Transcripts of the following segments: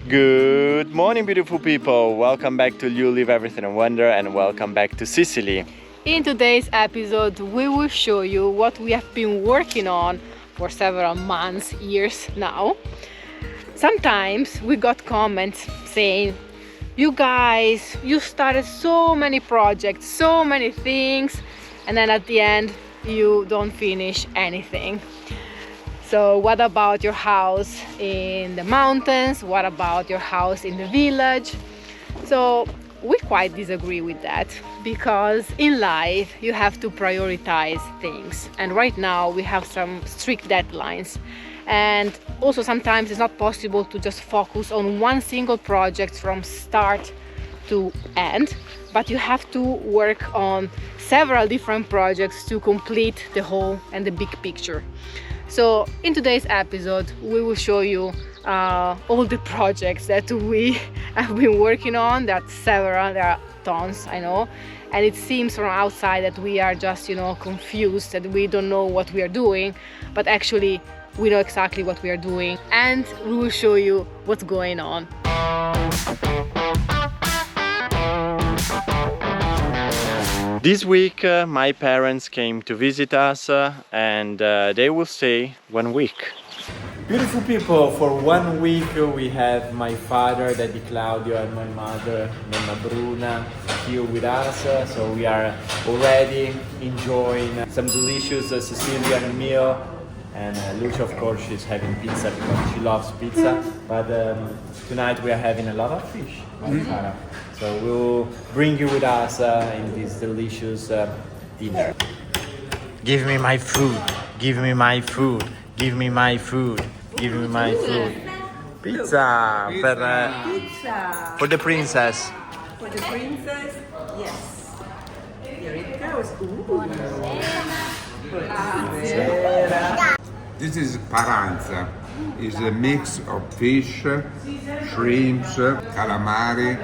Good morning, beautiful people. Welcome back to You Leave Everything and Wonder, and welcome back to Sicily. In today's episode, we will show you what we have been working on for several months, years now. Sometimes we got comments saying, you guys, you started so many projects, so many things, and then at the end, you don't finish anything. So what about your house in the mountains? What about your house in the village? So we quite disagree with that, because in life you have to prioritize things, and right now we have some strict deadlines, and also sometimes it's not possible to just focus on one single project from start to end, but you have to work on several different projects to complete the whole and the big picture. So in today's episode we will show you all the projects that we have been working on. There are several, there are tons, I know, and it seems from outside that we are just, confused, that we don't know what we are doing, but actually we know exactly what we are doing, and we will show you what's going on. This week my parents came to visit us and they will stay 1 week. Beautiful people, for 1 week we have my father, Daddy Claudio, and my mother, Nonna Bruna, here with us. So we are already enjoying some delicious Sicilian meal. And Luca, of course, she's having pizza because she loves pizza. But tonight we are having a lot of fish, right, Sara? So we'll bring you with us in this delicious dinner. Give me my food, give me my food, give me my food, give me my food. Pizza, Pizza. for the princess. For the princess, yes. Here it goes. Ooh. This is paranza. It's a mix of fish, shrimps, calamari,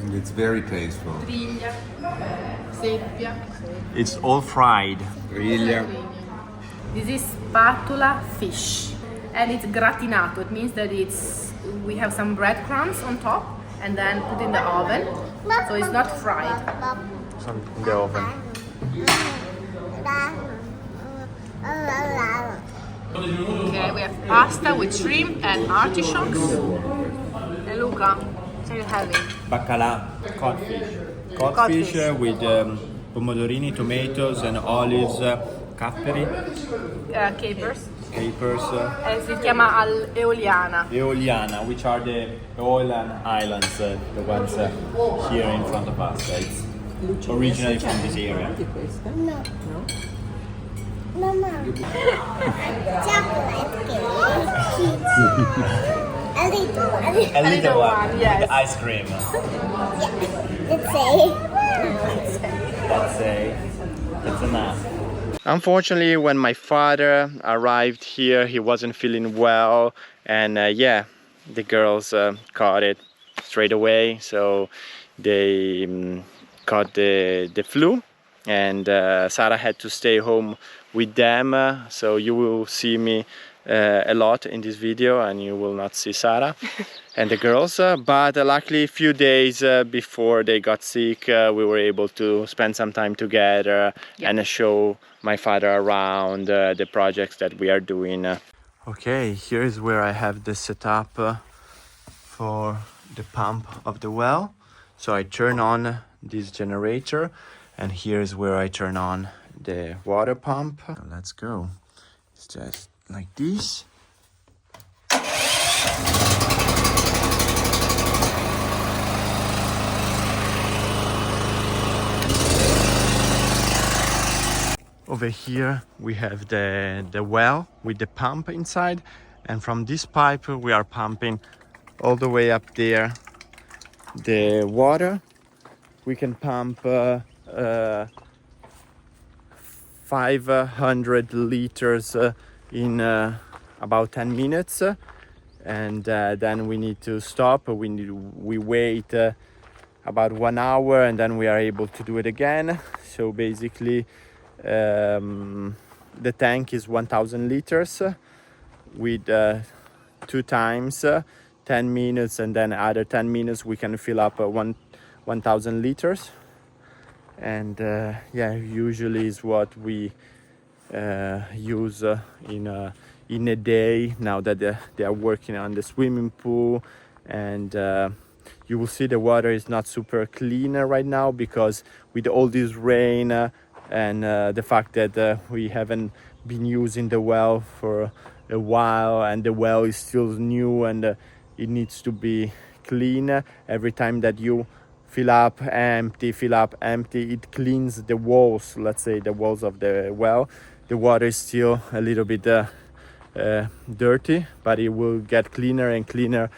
and it's very tasteful. Triglia, seppia. It's all fried. Griglia. This is spatula fish, and it's gratinato. It means that we have some breadcrumbs on top and then put in the oven, so it's not fried. Some in the oven. Okay, we have pasta with shrimp and artichokes. And Luca, what are you having? Baccalà, codfish. Codfish. With pomodorini, tomatoes, and olives, capperi, Capers. capers, Si chiama eoliana. Eoliana, which are the Eolian Islands, the ones here in front of us. It's originally from this area. No. Mama. Chocolate cake. A little one. A little one, one, yes. with ice cream. That's enough. Unfortunately, when my father arrived here, he wasn't feeling well, and the girls caught it straight away. So they caught the flu, and Sara had to stay home with them. So you will see me a lot in this video, and you will not see Sara and the girls. But luckily, a few days before they got sick, we were able to spend some time together and show my father around the projects that we are doing. Okay, here is where I have the setup for the pump of the well. So I turn on this generator, and here is where I turn on the water pump. Let's go. It's just like this. Over here we have the well with the pump inside, and from this pipe we are pumping all the way up there the water. We can pump 500 liters in about 10 minutes, and then we need to stop. We wait about 1 hour, and then we are able to do it again. So basically the tank is 1000 liters with 2 times, 10 minutes, and then other 10 minutes we can fill up 1,000 liters. And yeah, usually is what we use in a day, now that they are working on the swimming pool. And you will see the water is not super clean right now, because with all this rain and the fact that we haven't been using the well for a while, and the well is still new, and it needs to be clean. Every time that you fill up empty, it cleans the walls, let's say the walls of the well. The water is still a little bit dirty, but it will get cleaner and cleaner.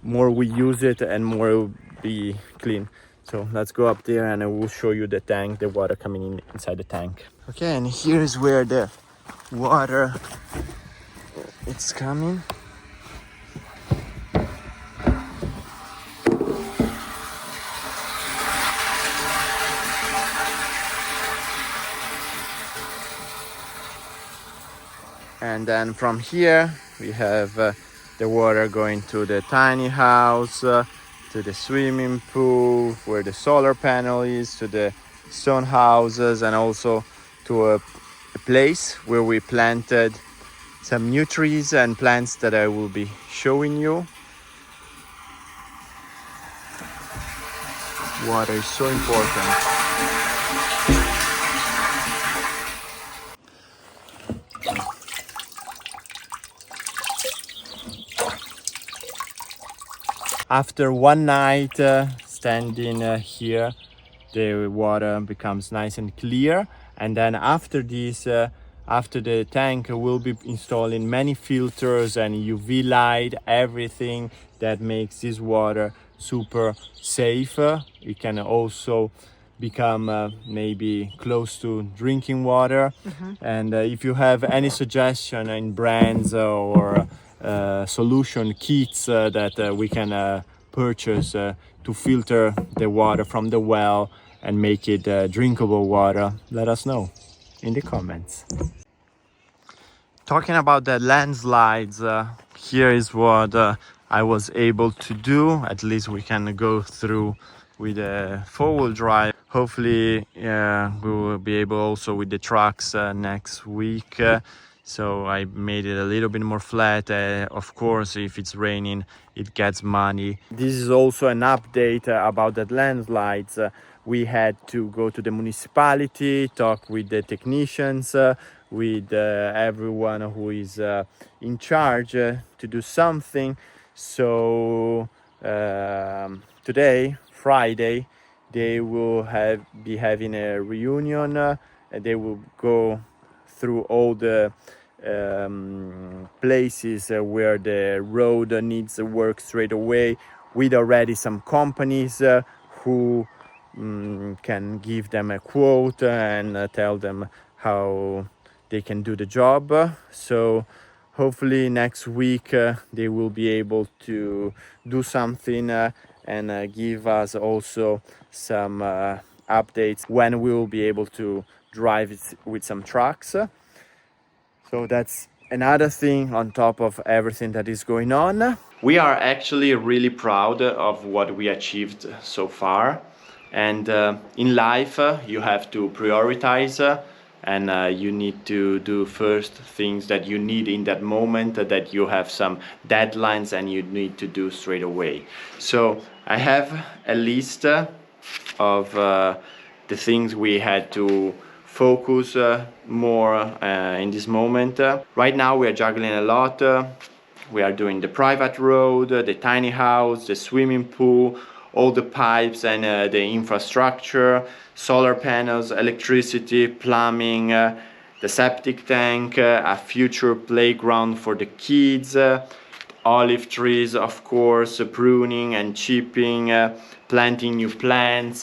More we use it and more it will be clean. So let's go up there and I will show you the tank, the water coming in inside the tank. Okay, and here is where the water it's coming. And then from here we have the water going to the tiny house, to the swimming pool where the solar panel is, to the stone houses, and also to a place where we planted some new trees and plants that I will be showing you. Water is so important. After one night standing here, the water becomes nice and clear. And then after this, after the tank, will be installing many filters and UV light, everything that makes this water super safe. It can also become maybe close to drinking water. And if you have any suggestion in brands or solution kits that we can purchase to filter the water from the well and make it drinkable water, let us know in the comments. Talking about the landslides, here is what I was able to do. At least we can go through with a four-wheel drive. Hopefully we will be able also with the trucks next week. So I made it a little bit more flat. Of course, if it's raining, it gets muddy. This is also an update about the landslides. We had to go to the municipality, talk with the technicians, with everyone who is in charge to do something. So today, Friday, they will be having a reunion. And they will go through all the places where the road needs work straight away, with already some companies who can give them a quote and tell them how they can do the job. So hopefully next week they will be able to do something and give us also some updates when we will be able to drive it with some trucks. So that's another thing on top of everything that is going on. We are actually really proud of what we achieved so far. And in life, you have to prioritize and you need to do first things that you need in that moment, that you have some deadlines and you need to do straight away. So I have a list of the things we had to focus more in this moment. Right now we are juggling a lot. We are doing the private road, the tiny house, the swimming pool, all the pipes and the infrastructure, solar panels, electricity, plumbing, the septic tank, a future playground for the kids, olive trees, of course, pruning and chipping, planting new plants,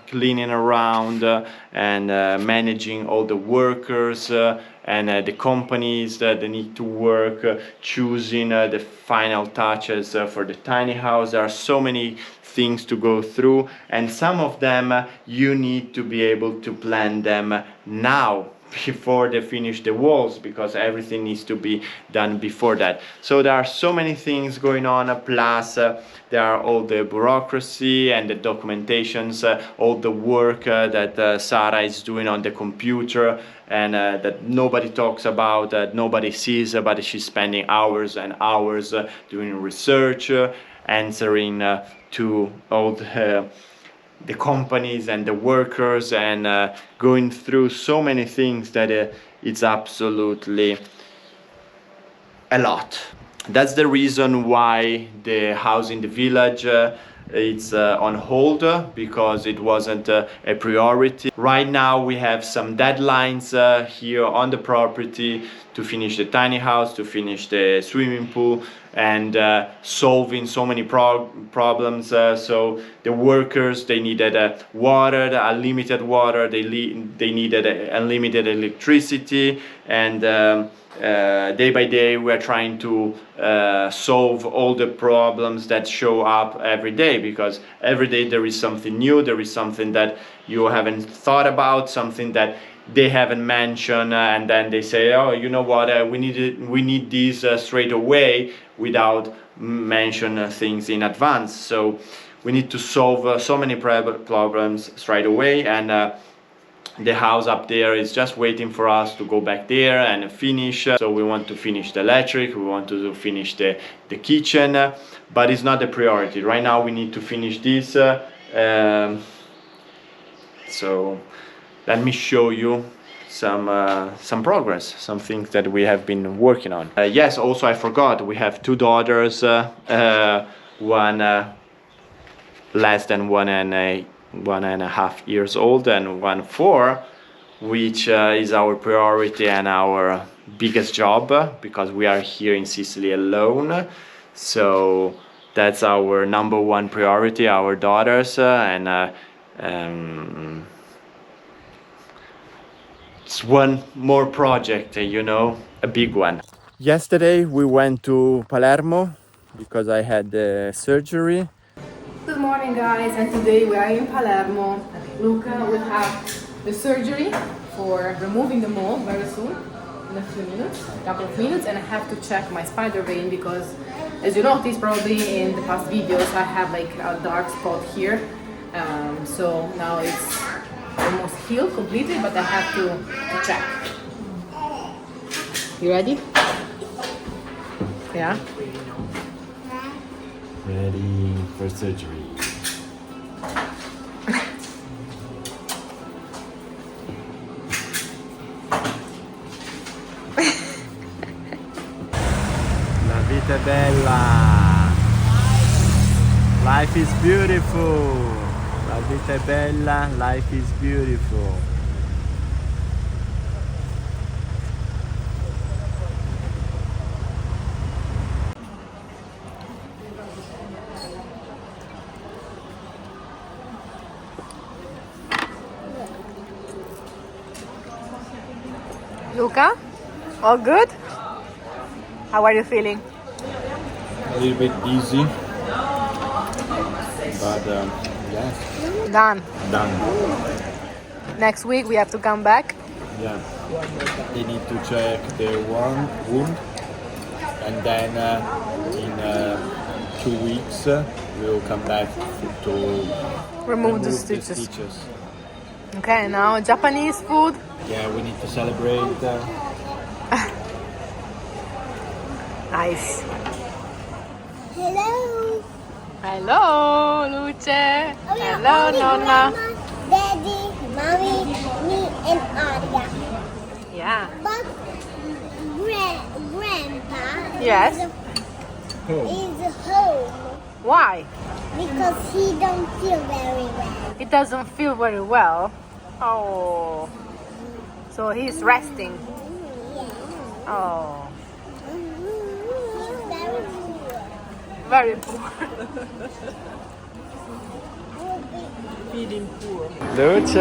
cleaning around, and managing all the workers and the companies that they need to work, choosing the final touches for the tiny house. There are so many things to go through, and some of them you need to be able to plan them now, before they finish the walls, because everything needs to be done before that. So there are so many things going on, plus there are all the bureaucracy and the documentations, all the work that Sara is doing on the computer, and that nobody talks about, that nobody sees, but she's spending hours and hours doing research, answering to all the companies and the workers, and going through so many things that it's absolutely a lot. That's the reason why the house in the village it's on hold, because it wasn't a priority. Right now we have some deadlines here on the property to finish the tiny house, to finish the swimming pool, and solving so many problems. So the workers, they needed water, unlimited water, they needed unlimited electricity, and day by day we are trying to solve all the problems that show up every day, because every day there is something new, there is something that you haven't thought about, something that they haven't mentioned, and then they say, oh, you know what, we need this straight away, without mention things in advance. So we need to solve so many problems straight away, and the house up there is just waiting for us to go back there and finish. So we want to finish the electric, we want to finish the kitchen, but it's not the priority. Right now we need to finish this. So let me show you some progress, some things that we have been working on. Yes, also I forgot, we have two daughters, one less than 1.5 years old, and 1 4, which is our priority and our biggest job, because we are here in Sicily alone. So that's our #1 priority, our daughters, and it's one more project, you know, a big one. Yesterday we went to Palermo because I had the surgery. Good morning, guys, and today we are in Palermo. Luca will have the surgery for removing the mole very soon, in a few minutes, a couple of minutes, and I have to check my spider vein because, as you noticed probably in the past videos, I have like a dark spot here. So now it's almost healed completely, but I have to check. You ready? Yeah. Ready for surgery. La vita è bella. Life is beautiful. La vita è bella, life is beautiful. Luca, all good? How are you feeling? A little bit dizzy, but yes. Done. Done. Next week we have to come back. Yeah. They need to check the wound, and then in 2 weeks we will come back to Remove the stitches. Okay, now Japanese food. Yeah, we need to celebrate. Nice. Hello. Hello, Luce. Hello, Only Nonna. Grandma, Daddy, Mommy, me, and Aria. Yeah. But Grandpa Yes. is home Why? because he don't feel very well. It doesn't feel very well. Oh. So he's resting. Oh. He's very poor. Very poor. Feeding poor. Luce.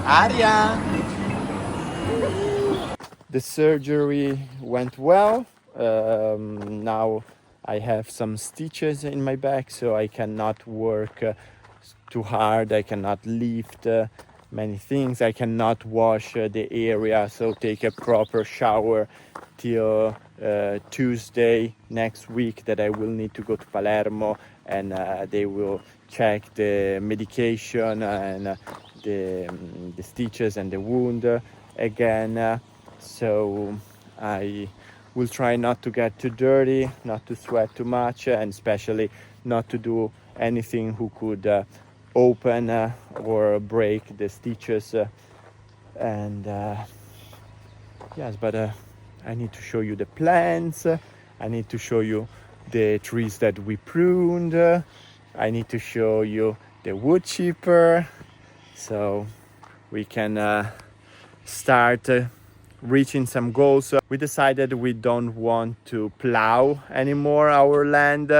Aria. The surgery went well. Now I have some stitches in my back, so I cannot work too hard. I cannot lift many things. I cannot wash the area, so take a proper shower till Tuesday next week, that I will need to go to Palermo, and they will check the medication and the stitches and the wound again. So I will try not to get too dirty, not to sweat too much, and especially not to do anything who could open or break the stitches. And yes, but I need to show you the plants. I need to show you the trees that we pruned. I need to show you the wood chipper, so we can start reaching some goals. We decided we don't want to plow anymore our land.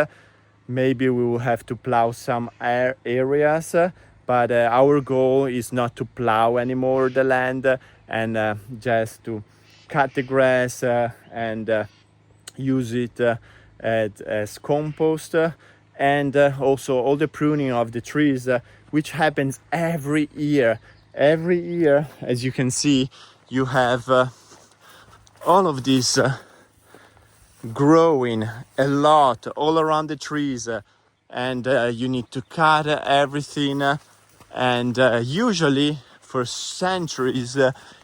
Maybe we will have to plow some areas, but our goal is not to plow anymore the land, and just to cut the grass and use it as compost, and also all the pruning of the trees, which happens every year. Every year, as you can see, you have all of this growing a lot all around the trees, and you need to cut everything, and usually for centuries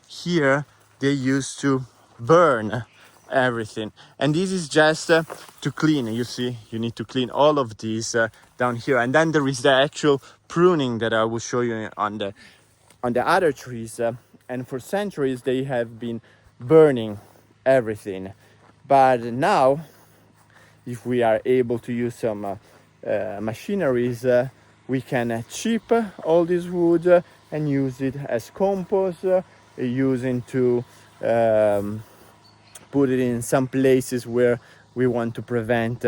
here they used to burn everything, and this is just to clean. You see, you need to clean all of these down here, and then there is the actual pruning that I will show you on the other trees, and for centuries they have been burning everything. But now, if we are able to use some machineries, we can chip all this wood and use it as compost, using to put it in some places where we want to prevent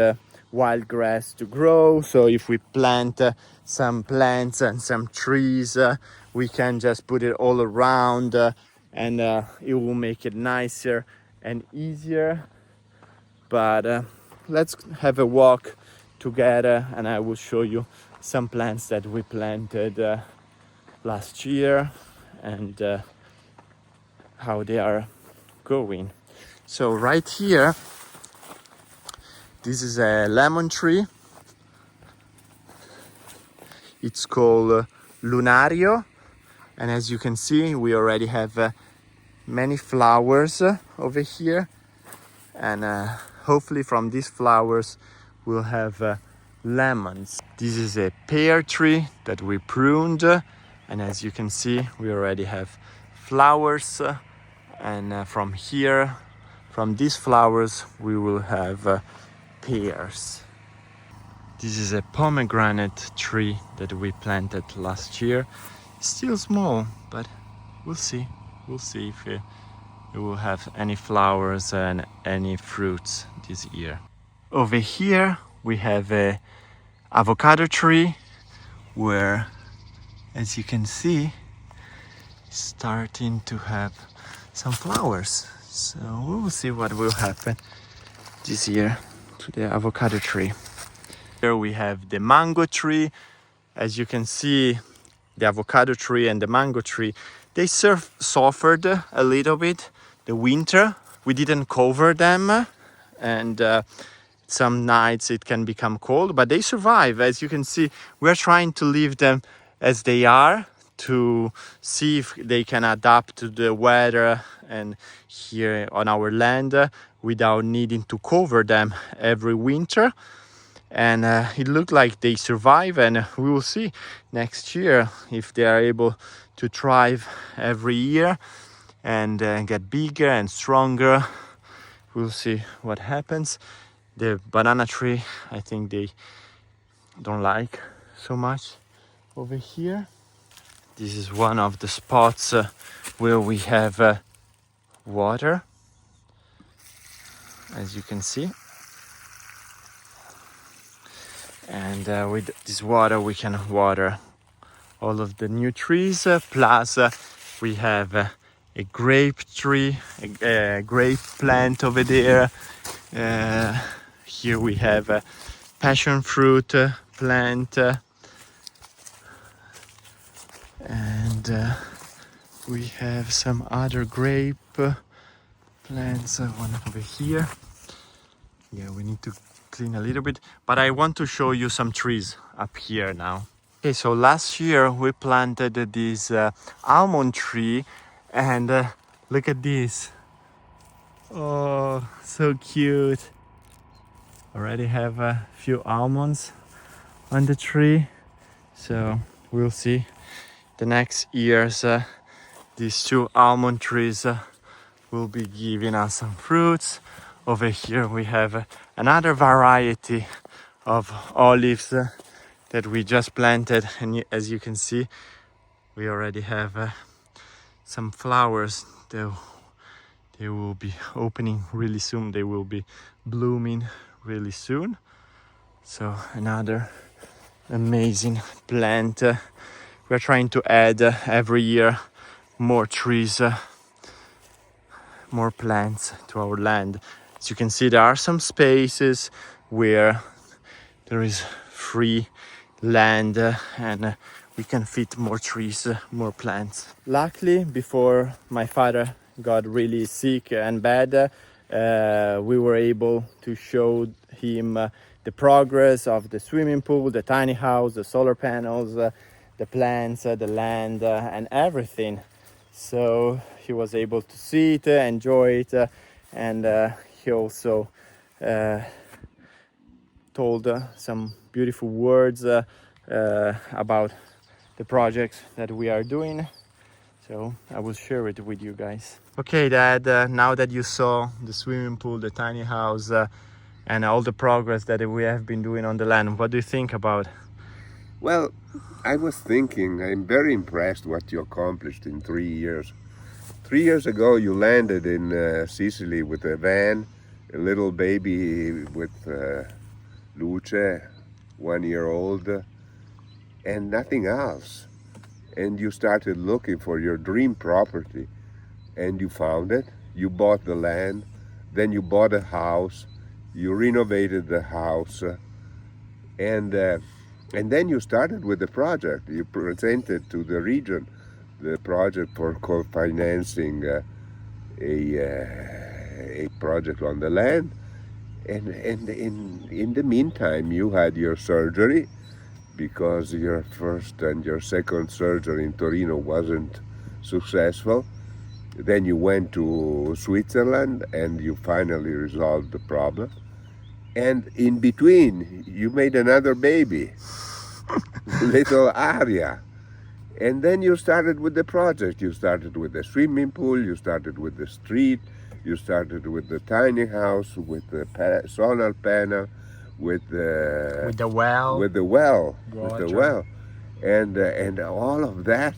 wild grass to grow. So if we plant some plants and some trees, we can just put it all around, and it will make it nicer and easier. But let's have a walk together, and I will show you some plants that we planted last year, and how they are going. So right here, this is a lemon tree. It's called Lunario, and as you can see, we already have many flowers over here, and hopefully from these flowers we'll have lemons. This is a pear tree that we pruned, and as you can see, we already have flowers, and from here, from these flowers, we will have pears. This is a pomegranate tree that we planted last year. Still small, but we'll see. We'll see if it will have any flowers and any fruits this year. Over here we have a avocado tree where, as you can see, it's starting to have some flowers. So we will see what will happen this year to the avocado tree. Here we have the mango tree. As you can see, the avocado tree and the mango tree, they suffered a little bit the winter. We didn't cover them, and some nights it can become cold, but they survive. As you can see, we're trying to leave them as they are to see if they can adapt to the weather and here on our land without needing to cover them every winter. And it looked like they survive, and we will see next year if they are able to thrive every year and get bigger and stronger. We'll see what happens. The banana tree, I think they don't like so much over here. This is one of the spots where we have water, as you can see. And with this water we can water all of the new trees, plus we have a grape tree, a grape plant over there. Here we have a passion fruit plant, and we have some other grape plants, one over here. Yeah, we need to clean a little bit, but I want to show you some trees up here now. Okay, so last year we planted this almond tree, and look at this. Oh, so cute. Already have a few almonds on the tree, so we'll see the next years these two almond trees will be giving us some fruits. Over here we have another variety of olives that we just planted, and as you can see, we already have some flowers. They will be opening really soon. They will be blooming really soon. So another amazing plant. We're trying to add every year more trees, more plants to our land. As you can see, there are some spaces where there is free land and we can fit more trees, more plants. Luckily, before my father got really sick and bad, we were able to show him the progress of the swimming pool, the tiny house, the solar panels, the plants, the land, and everything. So he was able to see it, enjoy it, and he also told some beautiful words about the projects that we are doing. So I will share it with you guys. Okay, Dad, now that you saw the swimming pool, the tiny house, and all the progress that we have been doing on the land, what do you think about? Well, I was thinking, I'm very impressed what you accomplished in 3 years. 3 years ago, you landed in Sicily with a van, a little baby with Luca, 1 year old, and nothing else. And you started looking for your dream property, and you found it. You bought the land, then you bought a house, you renovated the house, and then you started with the project. You presented to the region the project for co-financing a project on the land, and in the meantime you had your surgery, because your first and your second surgery in Torino wasn't successful. Then you went to Switzerland and you finally resolved the problem. And in between, you made another baby, little Aria. And then you started with the project. You started with the swimming pool, you started with the street, you started with the tiny house, with the solar panel, with the well, and all of that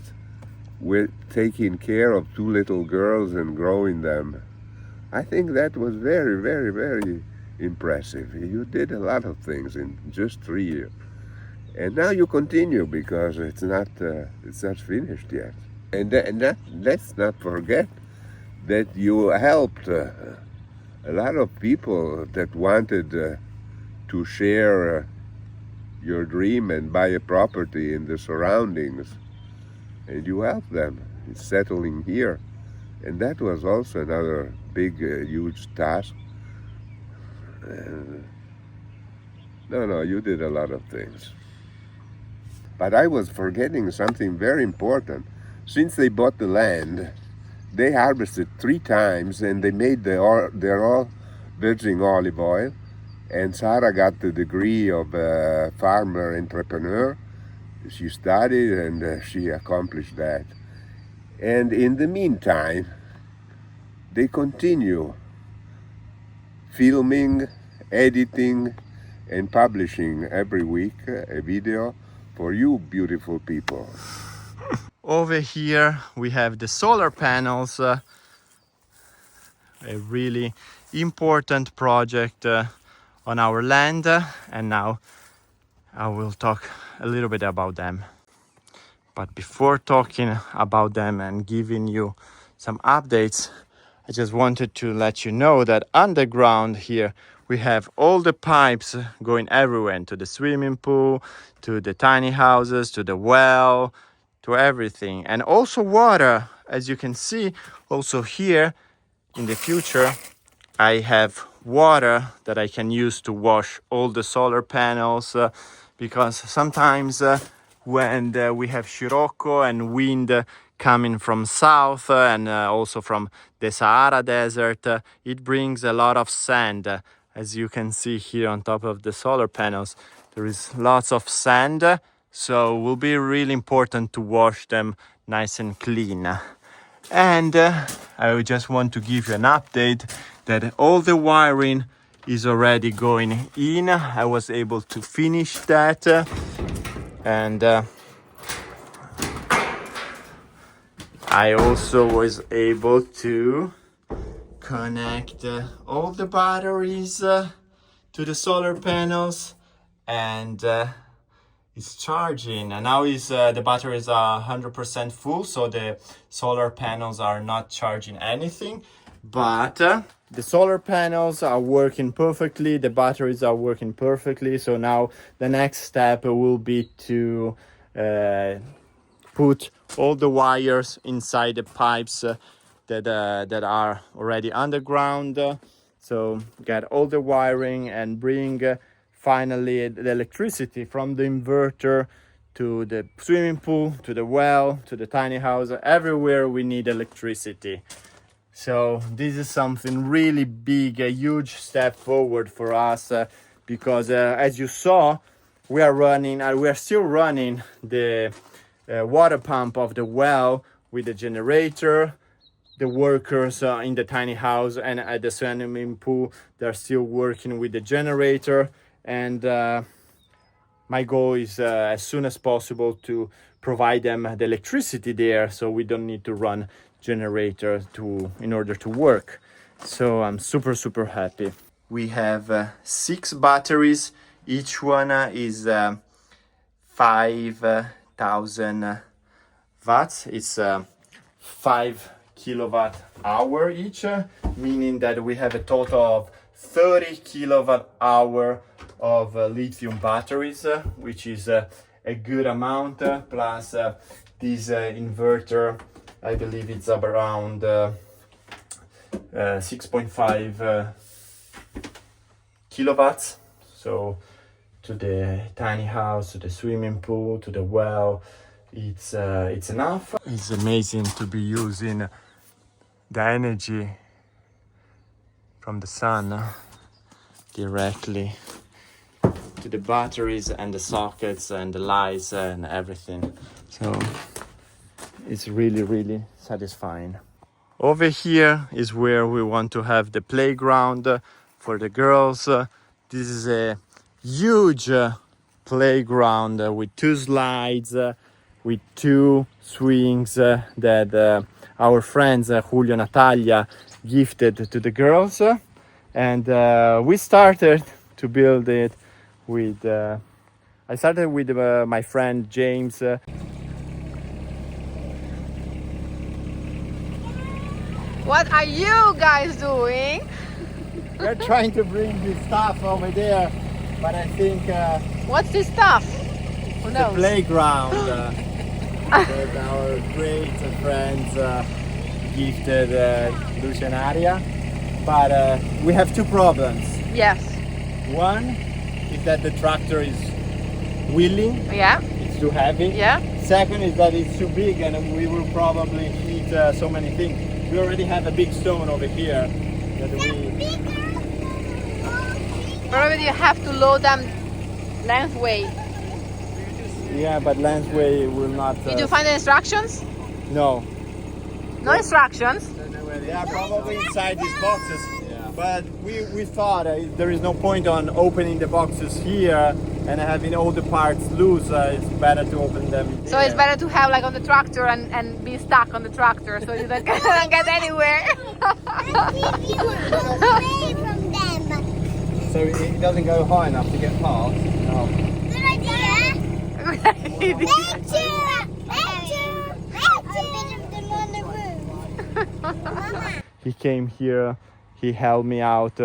with taking care of two little girls and growing them. I think that was very, very, very impressive. You did a lot of things in just 3 years, and now you continue because it's not finished yet. And that, let's not forget that you helped a lot of people that wanted to share your dream and buy a property in the surroundings, and you helped them settling here. And that was also another big, huge task. No, you did a lot of things. But I was forgetting something very important. Since they bought the land, they harvested 3 times and they made their all virgin olive oil. And Sara got the degree of farmer entrepreneur. She studied and she accomplished that. And in the meantime, they continue filming, editing, and publishing every week a video for you beautiful people. Over here we have the solar panels, a really important project on our land, and now I will talk a little bit about them. But before talking about them and giving you some updates, I just wanted to let you know that underground here we have all the pipes going everywhere, to the swimming pool, to the tiny houses, to the well, to everything. And also water, as you can see, also here in the future, I have water that I can use to wash all the solar panels, because sometimes when we have scirocco and wind coming from south and also from the Sahara desert, it brings a lot of sand. As you can see here on top of the solar panels, there is lots of sand, so it will be really important to wash them nice and clean. And I just want to give you an update that all the wiring is already going in. I was able to finish that, and I also was able to connect all the batteries to the solar panels, and it's charging. And now the batteries are 100% full, so the solar panels are not charging anything, but the solar panels are working perfectly, the batteries are working perfectly. So now the next step will be to put all the wires inside the pipes that are already underground. So get all the wiring and bring finally the electricity from the inverter to the swimming pool, to the well, to the tiny house. Everywhere we need electricity. So this is something really big, a huge step forward for us, because as you saw, we are still running the water pump of the well with the generator. The workers in the tiny house and at the swimming pool, they're still working with the generator. And my goal is as soon as possible to provide them the electricity there, so we don't need to run generator in order to work. So I'm super happy. We have 6 batteries. Each one is 5,000 watts. It's 5 kilowatt hour each, meaning that we have a total of 30 kilowatt hour of lithium batteries, which is a good amount, plus this inverter, I believe it's around 6.5 kilowatts. So to the tiny house, to the swimming pool, to the well, it's enough. It's amazing to be using the energy from the sun directly to the batteries and the sockets and the lights and everything. So it's really satisfying. Over here is where we want to have the playground for the girls. This is a huge playground with 2 slides, with 2 swings that our friends Julio and Natalia gifted to the girls. And we started to build it with I started with my friend James. What are you guys doing? We're trying to bring this stuff over there, but I think What's this stuff? Who the knows? playground that our great friends gifted Lucia and Aria. But we have 2 problems. Yes. One is that the tractor is wheeling, Yeah. it's too heavy. Yeah. Second is that it's too big and we will probably eat so many things. We already have a big stone over here that Probably you have to load them lengthway. Yeah, but lengthway will not... Did you find the instructions? No. No instructions? Yeah, probably inside these boxes. Yeah. But we thought there is no point on opening the boxes here and having all the parts loose. It's better to open them here. So it's better to have like on the tractor and be stuck on the tractor so you don't get anywhere. Away from them. So it doesn't go high enough to get past. No. Good idea. Picture. He came here, he helped me out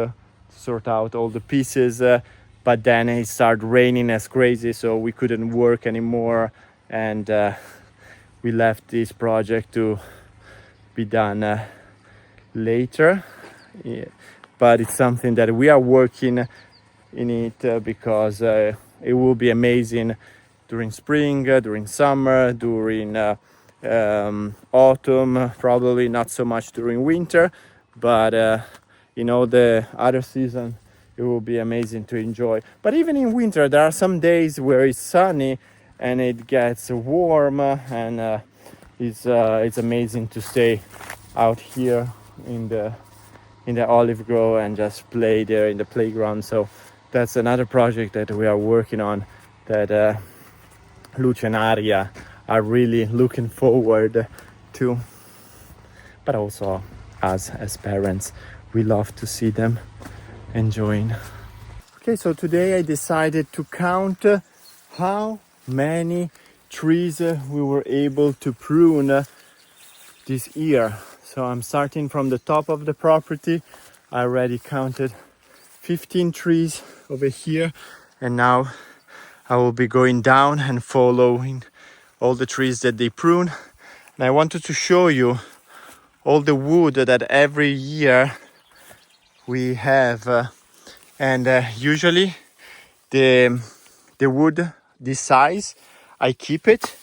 sort out all the pieces, but then it started raining as crazy, so we couldn't work anymore, and we left this project to be done later. Yeah. But it's something that we are working in it because it will be amazing during spring, during summer, during autumn, probably not so much during winter, but the other season it will be amazing to enjoy. But even in winter there are some days where it's sunny and it gets warm, and it's amazing to stay out here in the olive grove and just play there in the playground. So that's another project that we are working on, that Lucia and Aria are really looking forward to, but also us as parents, we love to see them enjoying. Okay, so today I decided to count how many trees we were able to prune this year. So I'm starting from the top of the property. I already counted 15 trees over here, and now I will be going down and following all the trees that they prune. And I wanted to show you all the wood that every year we have, and usually the wood this size, I keep it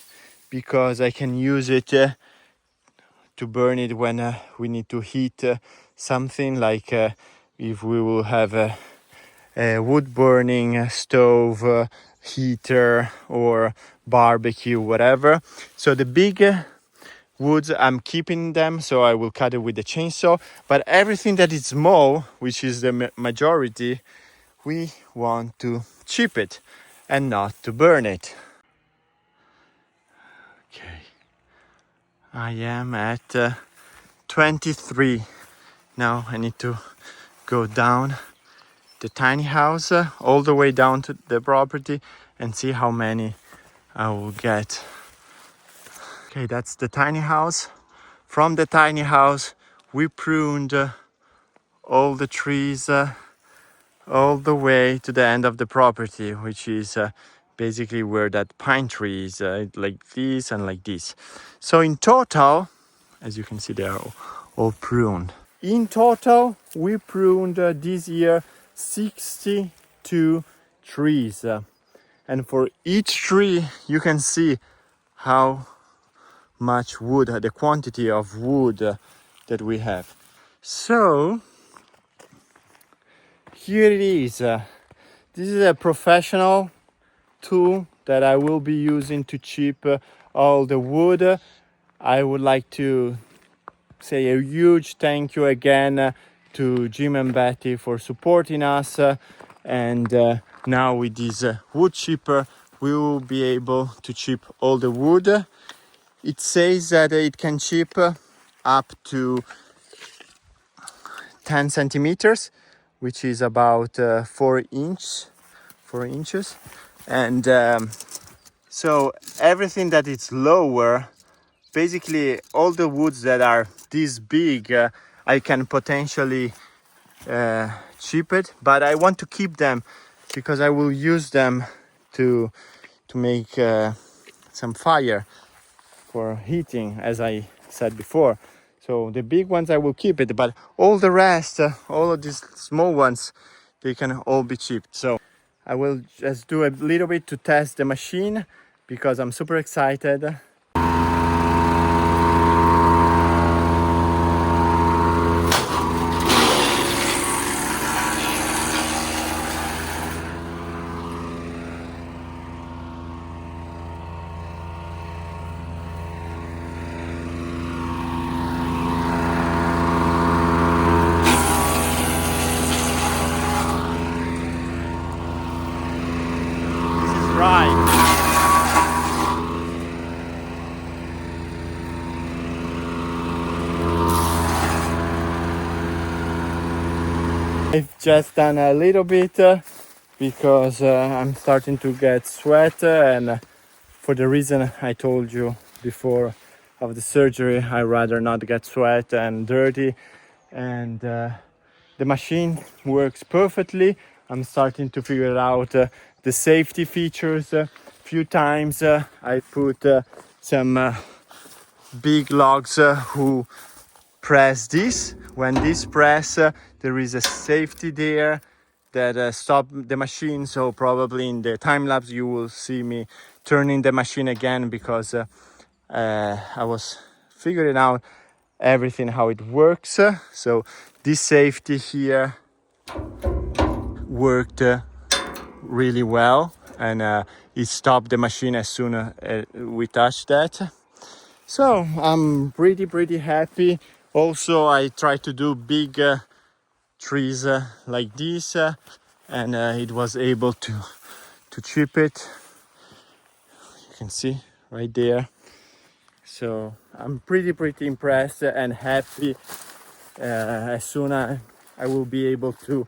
because I can use it to burn it when we need to heat something, like if we will have a wood burning stove, heater, or barbecue, whatever. So the big woods, I'm keeping them, so I will cut it with the chainsaw. But everything that is small, which is the majority, we want to chip it and not to burn it. Okay, I am at 23. Now I need to go down the tiny house all the way down to the property and see how many I will get. Okay, that's the tiny house. From the tiny house we pruned all the trees all the way to the end of the property, which is basically where that pine tree is, like this and like this. So in total, as you can see, they are all pruned. In total, we pruned this year 62 trees. And for each tree, you can see how much wood, the quantity of wood that we have. So, here it is. This is a professional tool that I will be using to chip all the wood. I would like to say a huge thank you again to Jim and Betty for supporting us, and now with this wood chipper we will be able to chip all the wood. It says that it can chip up to 10 centimeters, which is about 4 inches, and so everything that is lower, basically all the woods that are this big, I can potentially chip it, but I want to keep them because I will use them to make some fire for heating, as I said before. So the big ones I will keep it, but all the rest, all of these small ones, they can all be chipped. So I will just do a little bit to test the machine because I'm super excited. I've just done a little bit because I'm starting to get sweat, and for the reason I told you before of the surgery, I rather not get sweat and dirty, and the machine works perfectly. I'm starting to figure out the safety features. Few times I put some big logs who press this. When this press, there is a safety there that stop the machine. So probably in the time lapse you will see me turning the machine again, because I was figuring out everything how it works. So this safety here worked really well, and it stopped the machine as soon as we touched that. So I'm pretty happy. Also, I try to do big trees like this, and it was able to chip it. You can see right there. So I'm pretty impressed and happy. As soon as I will be able to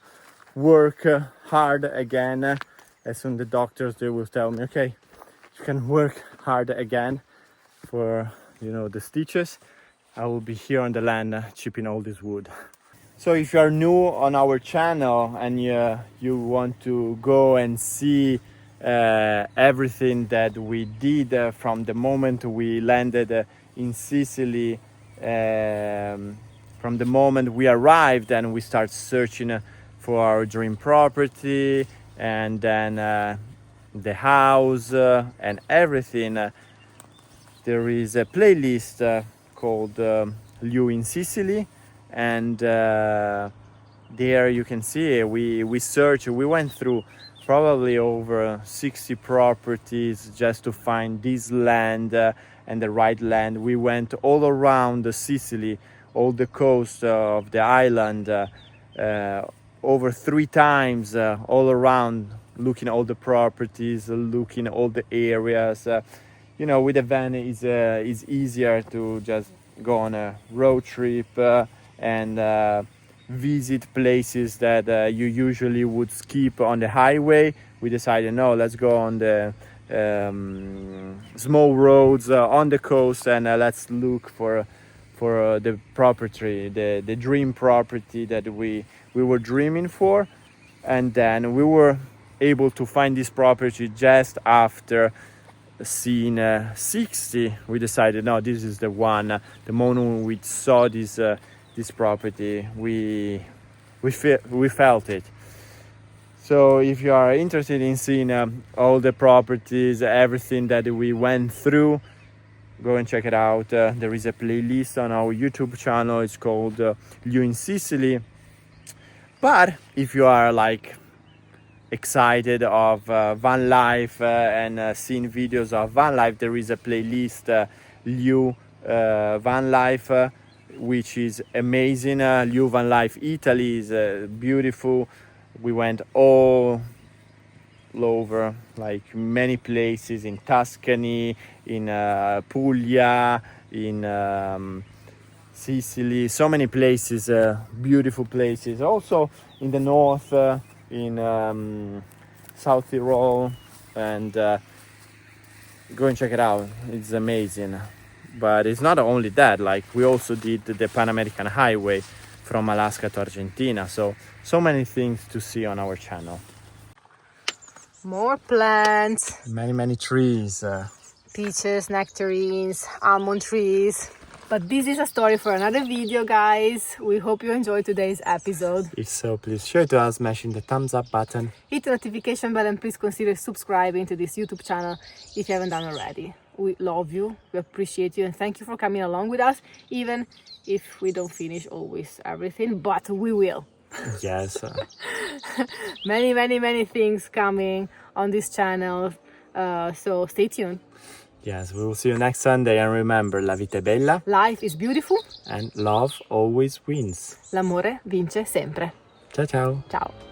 work hard again, as soon the doctors, they will tell me, okay, you can work hard again for, you know, the stitches. I will be here on the land chipping all this wood. So if you are new on our channel and you want to go and see everything that we did from the moment we landed in Sicily, from the moment we arrived and we start searching for our dream property, and then the house and everything, there is a playlist called LeAw in Sicily, and there you can see we went through probably over 60 properties just to find this land and the right land. We went all around the Sicily, all the coast of the island, over 3 times, all around, looking all the properties, looking all the areas. You know, with a van is easier to just go on a road trip and visit places that you usually would skip on the highway. We decided, no, let's go on the small roads on the coast, and let's look for the property, the dream property that we were dreaming for. And then we were able to find this property just after seeing 60. We decided, no, this is the one. The moment we saw this property, we felt it. So if you are interested in seeing all the properties, everything that we went through, go and check it out. There is a playlist on our YouTube channel. It's called LeAw in Sicily. But if you are like excited of van life and seeing videos of van life, there is a playlist, LeAw van life, which is amazing. LeAw van life Italy is beautiful. We went all over, like many places in Tuscany, in Puglia, in Sicily, so many places, beautiful places. Also in the north, in South Tyrol, and go and check it out. It's amazing. But it's not only that, like we also did the Pan American Highway from Alaska to Argentina. So many things to see on our channel. More plants, Many trees. peaches, nectarines, almond trees. But this is a story for another video, guys. We hope you enjoyed today's episode. If so, please share to us, smashing the thumbs up button. Hit the notification bell and please consider subscribing to this YouTube channel if you haven't done already. We love you, we appreciate you, and thank you for coming along with us, even if we don't finish always everything, but we will. Yes. Many things coming on this channel, so stay tuned. Yes, we will see you next Sunday, and remember, la vita è bella. Life is beautiful. And love always wins. L'amore vince sempre. Ciao ciao. Ciao.